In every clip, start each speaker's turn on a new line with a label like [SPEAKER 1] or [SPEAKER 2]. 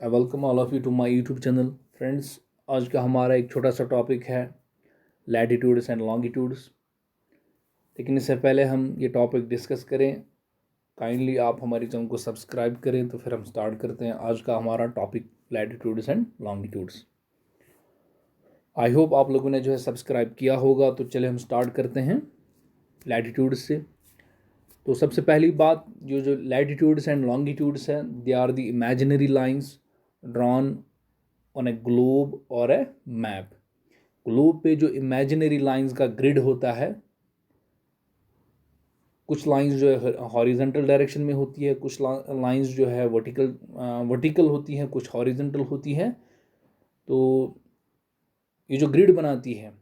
[SPEAKER 1] I welcome all of you to my YouTube channel. Friends, आज का हमारा एक छोटा सा टॉपिक है लैटिट्यूड्स एंड लॉन्गिट्यूड्स। लेकिन इससे पहले हम ये टॉपिक डिस्कस करें, काइंडली आप हमारे चैनल को सब्सक्राइब करें। तो फिर हम स्टार्ट करते हैं आज का हमारा topic latitudes and longitudes. I hope आप लोगों ने जो है सब्सक्राइब किया होगा। तो चले हम स्टार्ट करते हैं लैटिट्यूड्स से। तो सबसे पहली बात, जो लैटिट्यूड्स एंड लॉन्गिट्यूड्स हैं, they are the imaginary lines drawn on a globe और ए मैप। ग्लोब पे जो इमेजिनरी लाइंस का ग्रिड होता है, कुछ लाइंस जो है हॉरिजेंटल डायरेक्शन में होती है, कुछ लाइंस जो है वर्टिकल होती हैं, कुछ हॉरिजेंटल होती है। तो ये जो ग्रिड बनाती है,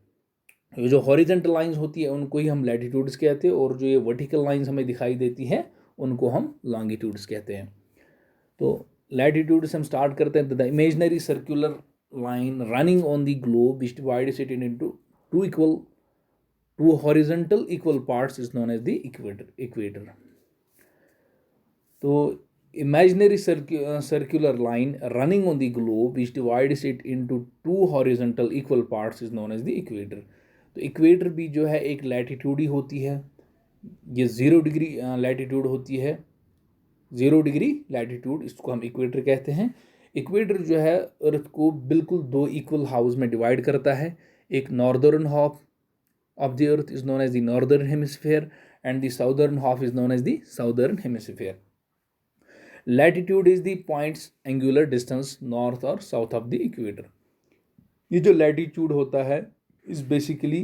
[SPEAKER 1] ये जो हॉरिजेंटल लाइंस होती है उनको ही हम लैटिट्यूड्स कहते हैं, और जो ये वर्टिकल लाइंस हमें दिखाई देती हैं उनको हम लॉन्गिट्यूड्स कहते हैं। तो लैटिट्यूड से हम स्टार्ट करते हैं। The imaginary circular line running on the globe which divides it into two horizontal equal parts is known as the equator. तो imaginary circular line running on the globe which divides it into two horizontal equal parts is known as the equator. तो equator भी जो है एक latitude ही होती है। ये 0 degree latitude होती है, 0 डिग्री लैटिट्यूड, इसको हम इक्वेटर कहते हैं। इक्वेटर जो है अर्थ को बिल्कुल दो इक्वल हाउस में डिवाइड करता है। एक northern half of the earth is known as the northern hemisphere and the southern half is known as the southern hemisphere. Latitude is the points angular distance north और south of the equator. ये जो latitude होता है इस basically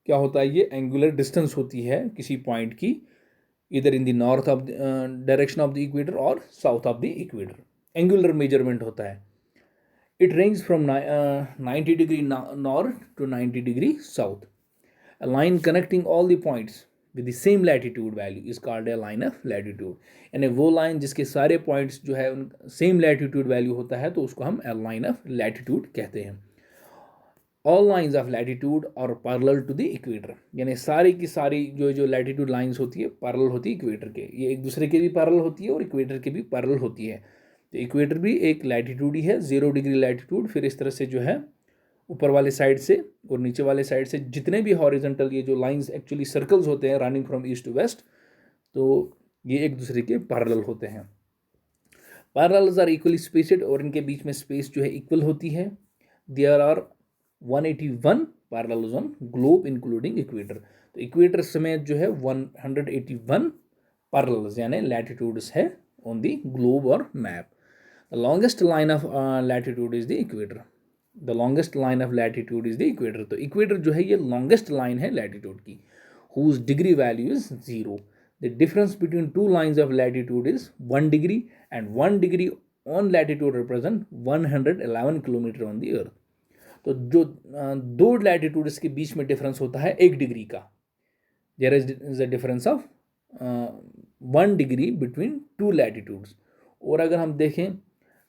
[SPEAKER 1] क्या होता है, ये एंगुलर डिस्टेंस होती है किसी पॉइंट की, इधर in the north of direction of the equator और south of the equator. Angular measurement होता है। It range from 90 degree north to 90 degree south. A line connecting all the points with the same latitude value is called a line of latitude. यानी वो line जिसके सारे points जो है उन same latitude value होता है, तो उसको हम लाइन ऑफ लैटिट्यूड कहते हैं। ऑल लाइन्स ऑफ लैटिट्यूड और पैरेलल टू द इक्वेटर, यानी सारी की सारी जो लैटिट्यूड लाइन्स होती है पैरेलल होती है इक्वेटर के। ये एक दूसरे के भी पैरेलल होती है और इक्वेटर के भी पैरेलल होती है। तो इक्वेटर भी एक लैटिट्यूड ही है, 0 डिग्री लैटिट्यूड। फिर इस तरह से जो है ऊपर वाले साइड से और नीचे वाले साइड से जितने भी हॉरिजॉन्टल ये जो लाइंस एक्चुअली सर्कल्स होते हैं running from east to west, तो ये एक दूसरे के पैरेलल होते हैं। पैरेलल्स आर इक्वली स्पेस्ड और इनके बीच में स्पेस जो है इक्वल होती है। There are 181 parallels on globe including equator. तो इक्वेटर समेत जो है 181 पैरेलल्स यानी लैटिट्यूड्स है ऑन द ग्लोब और map. The longest line of latitude is the equator. The longest line of latitude is the equator. तो equator जो है ये longest line है latitude की, whose degree value is 0. The difference between two lines of latitude is 1 degree, and 1 degree on latitude represent 111 kilometer on the earth. तो जो दो latitudes के बीच में डिफरेंस होता है 1 डिग्री का, there is a difference of 1 degree between two latitudes. और अगर हम देखें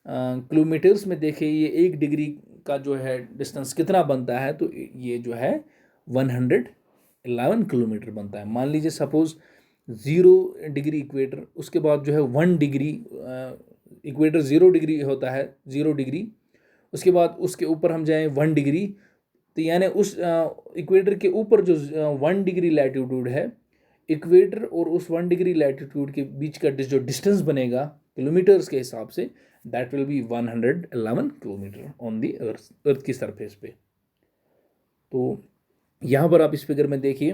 [SPEAKER 1] किलोमीटर्स में देखें ये 1 डिग्री का जो है डिस्टेंस कितना बनता है, तो ये जो है 111 किलोमीटर बनता है। मान लीजिए सपोज 0 डिग्री इक्वेटर, उसके बाद जो है 1 डिग्री, इक्वेटर 0 डिग्री होता है, 0 डिग्री, उसके बाद उसके ऊपर हम जाएं 1 डिग्री, तो यानी उस इक्वेटर के ऊपर जो 1 डिग्री लैटिट्यूड है, इक्वेटर और उस 1 डिग्री लैटिट्यूड के बीच का जो डिस्टेंस बनेगा किलोमीटर्स के हिसाब से, that will be 111 kilometre on the earth की सरफेस पे। तो यहाँ पर आप इस फिगर में देखिए,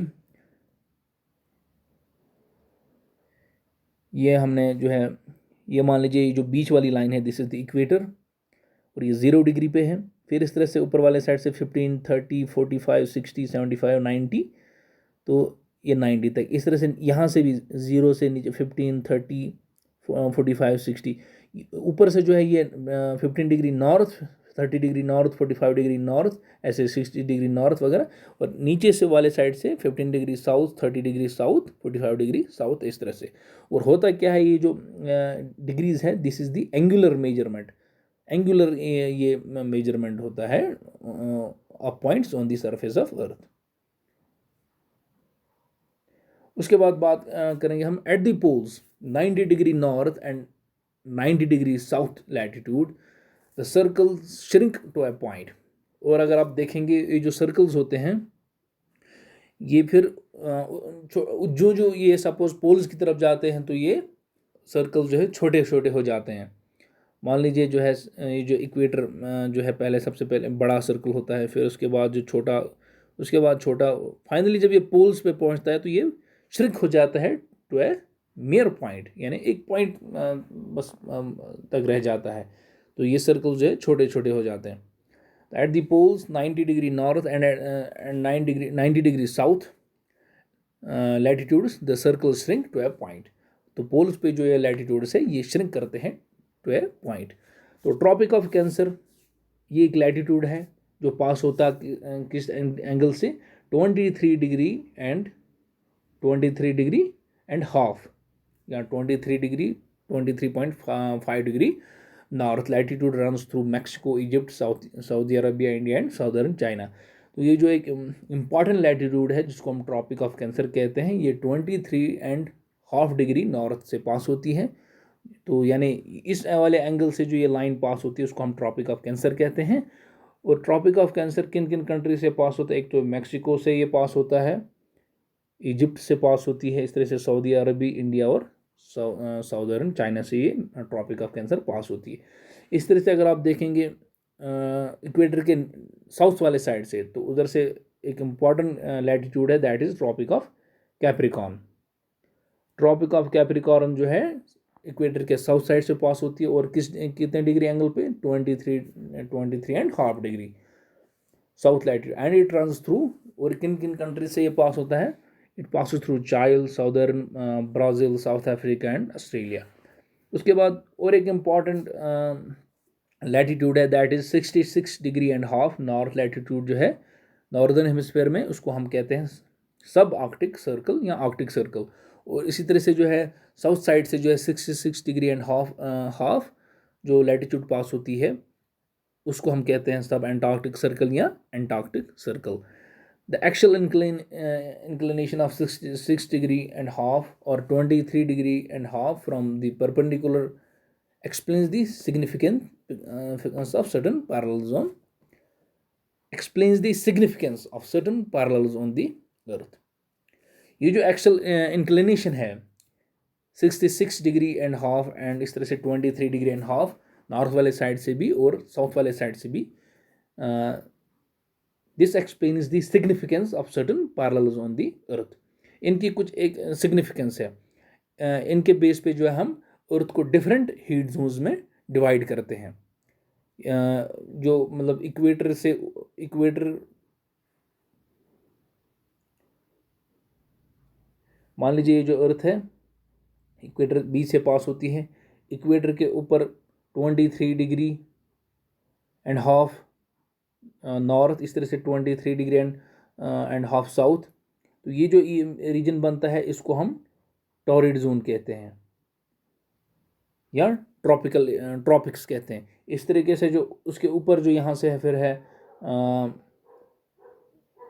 [SPEAKER 1] ये हमने जो है, ये मान लीजिए जो बीच वाली लाइन है दिस इज द इक्वेटर और ये 0 डिग्री पे है। फिर इस तरह से ऊपर वाले साइड से 15, 30, 45, 60, 75, 90, तो ये 90 तक। इस तरह से यहाँ से भी 0 से नीचे 15, 30, 45, 60, ऊपर से जो है ये 15 degree north, 30 degree north, 45 degree north, ऐसे 60 डिग्री नॉर्थ वगैरह, और नीचे से वाले साइड से 15 degree south, 30 degree south, 45 degree south, इस तरह से। और होता क्या है, ये जो डिग्रीज है this is the angular measurement. Angular ये मेजरमेंट होता है of points on the surface of earth. उसके बाद बात करेंगे हम at the poles 90 degree north and 90 degree south latitude, the circle shrink to a point. और अगर आप देखेंगे ये जो सर्कल्स होते हैं ये फिर जो जो ये सपोज पोल्स की तरफ जाते हैं तो ये सर्कल जो है छोटे छोटे हो जाते हैं। मान लीजिए जो है ये जो इक्वेटर जो है पहले सबसे पहले बड़ा सर्कल होता है, फिर उसके बाद जो छोटा, उसके बाद छोटा, फाइनली जब ये पोल्स पे पहुंचता है तो ये श्रिंक हो जाता है टू ए मेयर पॉइंट, यानी एक पॉइंट बस तक रह जाता है। तो ये सर्कल जो है छोटे छोटे हो जाते हैं। At the poles 90 degree north and 90 degree south latitudes the circle shrink to a point. तो पोल्स पे जो ये लैटिट्यूड्स है ये श्रिंक करते हैं टू ए पॉइंट। तो ट्रॉपिक ऑफ कैंसर ये एक लैटिट्यूड है जो पास होता किस एंगल से 23 डिग्री एंड 23.5 या 23 degree 23.5 degree north latitude runs through Mexico, Egypt, Saudi Arabia, India and southern China. तो ये जो एक इम्पॉर्टेंट लैटिट्यूड है जिसको हम ट्रॉपिक ऑफ कैंसर कहते हैं, ये 23.5 डिग्री नॉर्थ से पास होती है। तो यानी इस वाले एंगल से जो ये लाइन पास होती है उसको हम ट्रॉपिक ऑफ कैंसर कहते हैं। और ट्रॉपिक ऑफ कैंसर किन किन कंट्री से पास होता है? एक तो मैक्सिको से ये पास होता है, इजिप्ट से पास होती है, इस तरह से सऊदी अरबी, इंडिया और साउदर्न चाइना से ये ट्रॉपिक ऑफ कैंसर पास होती है। इस तरह से अगर आप देखेंगे इक्वेटर के साउथ वाले साइड से तो उधर से एक इम्पॉर्टेंट लैटिट्यूड है, that is tropic of capricorn. Tropic of capricorn जो है इक्वेटर के साउथ साइड से पास होती है और कितने डिग्री एंगल पे? 23.5 degree south latitude and it runs through. और किन किन कंट्री से ये पास होता है? इट पासिस थ्रू चाइल, southern Brazil, south Africa and Australia. उसके बाद और एक इम्पॉर्टेंट लैटिट्यूड है, that is 66 degree and half north latitude जो है नॉर्दर्न हेमिस्फीयर में, उसको हम कहते हैं सब आर्कटिक सर्कल या आर्कटिक सर्कल। और इसी तरह से जो है साउथ साइड से जो है 66 डिग्री एंड हाफ जो लैटिट्यूड पास होती है उसको हम कहते हैं सब एंटार्क्टिक सर्कल या Antarctic circle. The actual inclination of 66 degree and half or 23 degree and half from the perpendicular explains the significance of certain parallels on the earth। ये जो एक्चुअल इंक्लिनेशन है 66 डिग्री एंड हाफ एंड इस तरह से 23 degree and half north वाले side से भी और साउथ वाले साइड से भी, this explains the significance of certain parallels on the earth. इनकी कुछ एक सिग्निफिकेंस है, इनके बेस पे जो है हम अर्थ को डिफरेंट हीट जोन्स में डिवाइड करते हैं। जो मतलब इक्वेटर मान लीजिए ये जो अर्थ है इक्वेटर बी से पास होती है, इक्वेटर के ऊपर 23 डिग्री एंड हाफ नॉर्थ, इस तरह से 23 डिग्री एंड हाफ साउथ। तो ये जो रीजन बनता है इसको हम टॉरिड जोन कहते हैं या ट्रॉपिक्स कहते हैं। इस तरीके से जो उसके ऊपर जो यहाँ से है फिर है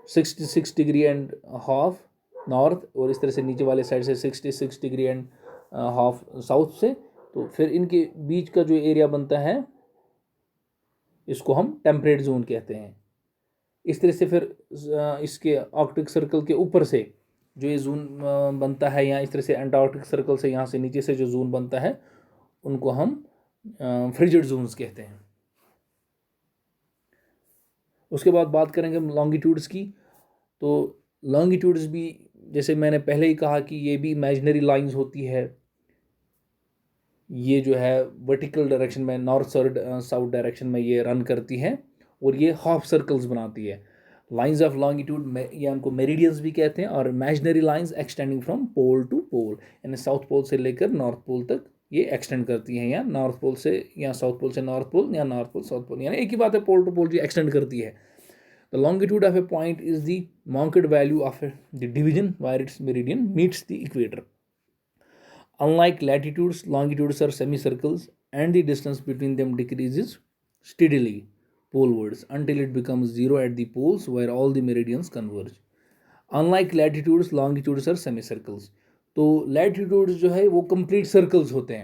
[SPEAKER 1] 66 डिग्री एंड हाफ नॉर्थ और इस तरह से नीचे वाले साइड से 66 डिग्री एंड हाफ साउथ से। तो फिर इनके बीच का जो एरिया बनता है इसको हम टेम्परेट जोन कहते हैं। इस तरह से फिर इसके आर्कटिक सर्कल के ऊपर से जो ये जोन बनता है या इस तरह से अंटार्कटिक सर्कल से यहाँ से नीचे से जो जोन बनता है उनको हम फ्रिजिड जोन्स कहते हैं। उसके बाद बात करेंगे हम लॉन्गिट्यूड्स की। तो लॉन्गिट्यूड्स भी जैसे मैंने पहले ही कहा कि ये भी इमेजिनरी लाइंस होती है। ये जो है वर्टिकल डायरेक्शन में नॉर्थ साउथ डायरेक्शन में ये रन करती है और ये हाफ सर्कल्स बनाती है। लाइंस ऑफ लॉन्गिट्यूड ये हमको मेरिडियंस भी कहते हैं और imaginary lines extending from pole to pole, यानी साउथ पोल से लेकर नॉर्थ पोल तक ये एक्सटेंड करती हैं, या नॉर्थ पोल से या साउथ पोल से नॉर्थ पोल या नॉर्थ पोल साउथ पोल, यानी एक ही बात है, पोल टू पोल जो एक्सटेंड करती है। The longitude of a point is the market value of the division wire it's meridian meets the equator. Unlike latitudes, longitudes are semicircles and the distance between them decreases steadily polewards until it becomes zero at the poles where all the meridians converge. Unlike latitudes, longitudes are semicircles. तो latitudes जो है वो complete circles होते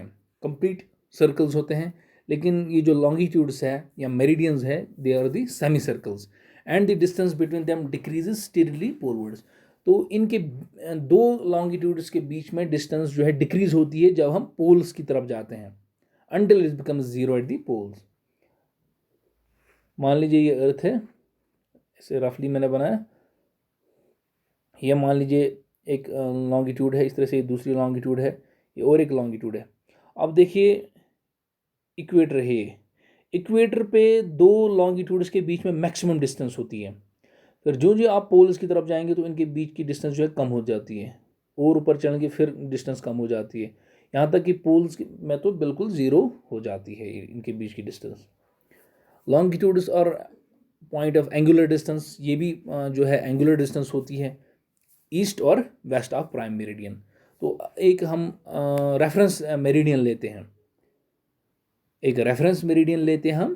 [SPEAKER 1] हैं, लेकिन ये जो longitudes है या मेरिडियंस है they are the semi circles and the distance between them decreases steadily polewards. तो इनके दो लॉन्गिट्यूड्स के बीच में डिस्टेंस जो है डिक्रीज होती है जब हम पोल्स की तरफ जाते हैं, until it becomes zero at the poles। मान लीजिए ये अर्थ है, इसे रफली मैंने बनाया, ये मान लीजिए एक लॉन्गिट्यूड है, इस तरह से दूसरी लॉन्गिट्यूड है, ये और एक लॉन्गिट्यूड है। अब देखिए इक्वेटर है, इक्वेटर पे दो लॉन्गिट्यूड्स के बीच में मैक्सिमम डिस्टेंस होती है। फिर जो जो आप पोल्स की तरफ जाएंगे तो इनके बीच की डिस्टेंस जो है कम हो जाती है, और ऊपर चलेंगे फिर डिस्टेंस कम हो जाती है, यहाँ तक कि पोल्स में तो बिल्कुल ज़ीरो हो जाती है इनके बीच की डिस्टेंस। लॉन्गिट्यूड्स और पॉइंट ऑफ एंगुलर डिस्टेंस, ये भी जो है एंगुलर डिस्टेंस होती है ईस्ट और वेस्ट ऑफ प्राइम मेरिडियन। तो एक हम रेफरेंस मेरिडियन लेते हैं, एक रेफरेंस मेरिडियन लेते हैं हम,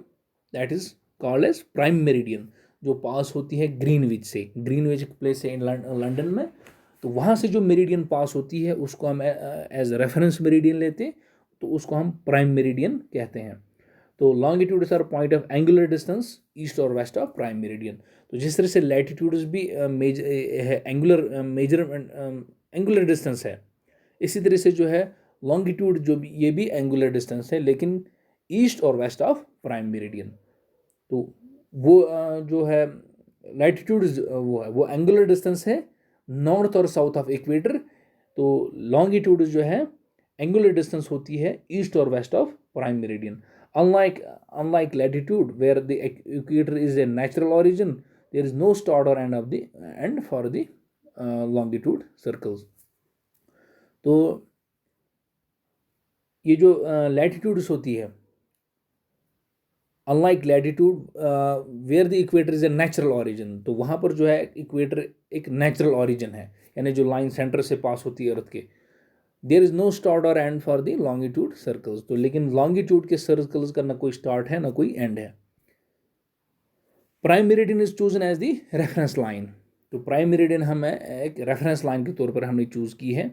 [SPEAKER 1] that is called as prime meridian, जो पास होती है ग्रीनविच से। ग्रीनविच प्लेस है इन लंदन में, तो वहाँ से जो मेरिडियन पास होती है उसको हम एज रेफरेंस मेरिडियन लेते हैं, तो उसको हम प्राइम मेरिडियन कहते हैं। तो longitudes are point of angular distance east और वेस्ट ऑफ प्राइम मेरिडियन। तो जिस तरह से लैटिट्यूड्स भी है एंगुलर मेजरमेंट एंगुलर डिस्टेंस है, इसी तरह से जो है लॉन्गिट्यूड जो भी ये भी एंगुलर डिस्टेंस है, लेकिन ईस्ट और वेस्ट ऑफ प्राइम मेरिडियन। तो वो जो है लैटिट्यूड वो एंगुलर डिस्टेंस है नॉर्थ और साउथ ऑफ इक्वेटर। तो लॉन्गिट्यूड जो है एंगुलर डिस्टेंस होती है ईस्ट और west of prime meridian. Unlike latitude where the equator is a natural origin, there is no start or end for the longitude circles। तो ये जो लैटिट्यूड्स होती है, unlike latitude where the equator is a natural origin, तो वहाँ पर जो है इक्वेटर एक नेचुरल ऑरिजिन है, यानी जो लाइन सेंटर से पास होती है अर्थ के। देयर इज नो स्टार्ट और and for the longitude circles. तो लेकिन लॉन्गिट्यूड के सर्कल्स का ना कोई स्टार्ट है ना कोई एंड है। Prime meridian is chosen as the reference line. तो प्राइम मेरिडियन हम एक रेफरेंस लाइन के तौर पर हमने चूज की है,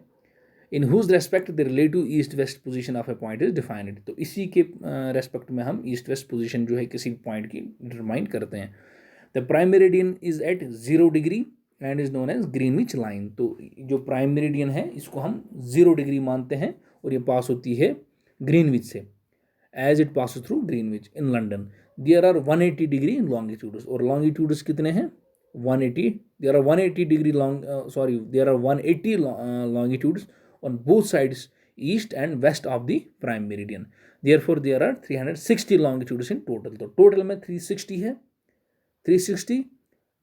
[SPEAKER 1] in whose respect the relative east west position of a point is defined. तो इसी के रेस्पेक्ट में हम ईस्ट वेस्ट पोजीशन जो है किसी पॉइंट की डिटरमाइन करते हैं। The prime meridian is at 0 degree and is known as Greenwich line. तो जो प्राइम मेरिडियन है इसको हम 0 डिग्री मानते हैं और ये पास होती है ग्रीनविच से, as it pass through Greenwich in London. There are 180 degree in longitudes, और लॉन्गिट्यूड्स कितने हैं 180। There are 180 degree there are 180 longitudes on both sides east and west of the prime meridian। therefore there are 360 longitudes in total। तो total में 360 है, 360।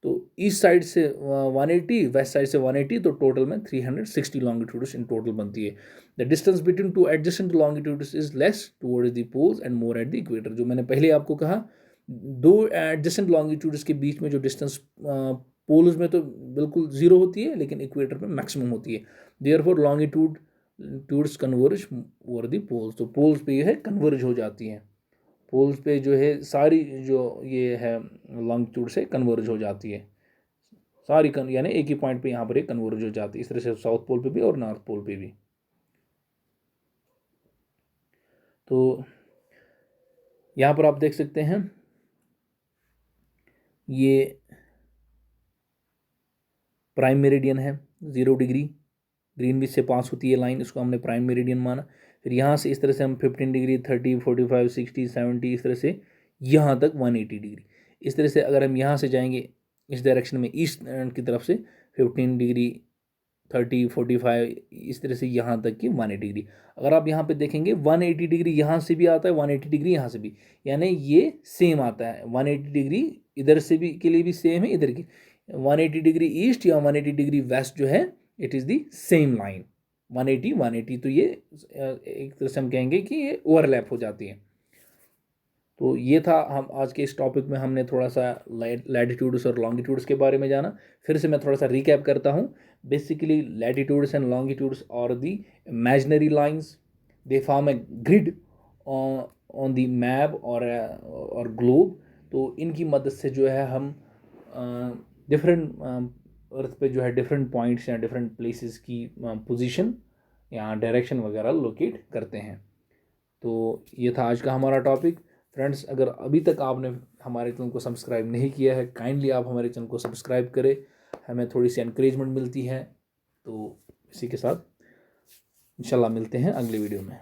[SPEAKER 1] तो east side से 180, west side से 180, तो टोटल में 360 longitudes in total बनती है। The distance between two adjacent longitudes is less towards the poles and more at the equator. जो मैंने पहले आपको कहा, दो एडजेसेंट longitudes के बीच में जो डिस्टेंस पोल्स में तो बिल्कुल जीरो होती है, लेकिन इक्वेटर में मैक्सिमम होती है। Therefore longitudes converge over the poles. तो पोल्स पे ये है कन्वर्ज हो जाती हैं, पोल्स पे जो है सारी जो ये है लॉन्गिट्यूड से कन्वर्ज हो जाती है सारी, यानी एक ही पॉइंट पे यहाँ पर ये कन्वर्ज हो जाती है। इस तरह से साउथ पोल पे भी और नॉर्थ पोल पे भी। तो यहाँ पर आप देख सकते हैं ये प्राइम मेरिडियन है, 0 डिग्री ग्रीनविच से पास होती है लाइन, इसको हमने प्राइम मेरिडियन माना। फिर यहाँ से इस तरह से हम 15 डिग्री 30 45 60 70 इस तरह से यहाँ तक 180 डिग्री। इस तरह से अगर हम यहाँ से जाएंगे इस डायरेक्शन में ईस्ट की तरफ से 15 डिग्री 30 45 इस तरह से यहाँ तक की 180 डिग्री। अगर आप यहाँ पे देखेंगे 180 डिग्री यहाँ से भी आता है, 180 डिग्री यहाँ से भी, यानी ये सेम आता है। 180 डिग्री इधर से भी के लिए भी सेम है, इधर की 180 डिग्री ईस्ट या 180 डिग्री वेस्ट जो है it is the same line 180 180। तो ये एक तरह से हम कहेंगे कि ये ओवरलैप हो जाती है। तो ये था हम आज के इस टॉपिक में हमने थोड़ा सा लैटिट्यूड्स और लॉन्गिट्यूड्स के बारे में जाना। फिर से मैं थोड़ा सा रिकैप करता हूँ। Basically latitudes and longitudes are the imaginary lines, they form a grid on the map और ग्लोब। तो इनकी मदद से जो है हम डिफरेंट अर्थ पे जो है डिफरेंट पॉइंट्स या डिफरेंट प्लेसेस की पोजीशन या डायरेक्शन वगैरह लोकेट करते हैं। तो ये था आज का हमारा टॉपिक। फ्रेंड्स, अगर अभी तक आपने हमारे चैनल को सब्सक्राइब नहीं किया है, काइंडली आप हमारे चैनल को सब्सक्राइब करें, हमें थोड़ी सी एनकरेजमेंट मिलती है। तो इसी के साथ इंशाल्लाह मिलते हैं अगले वीडियो में।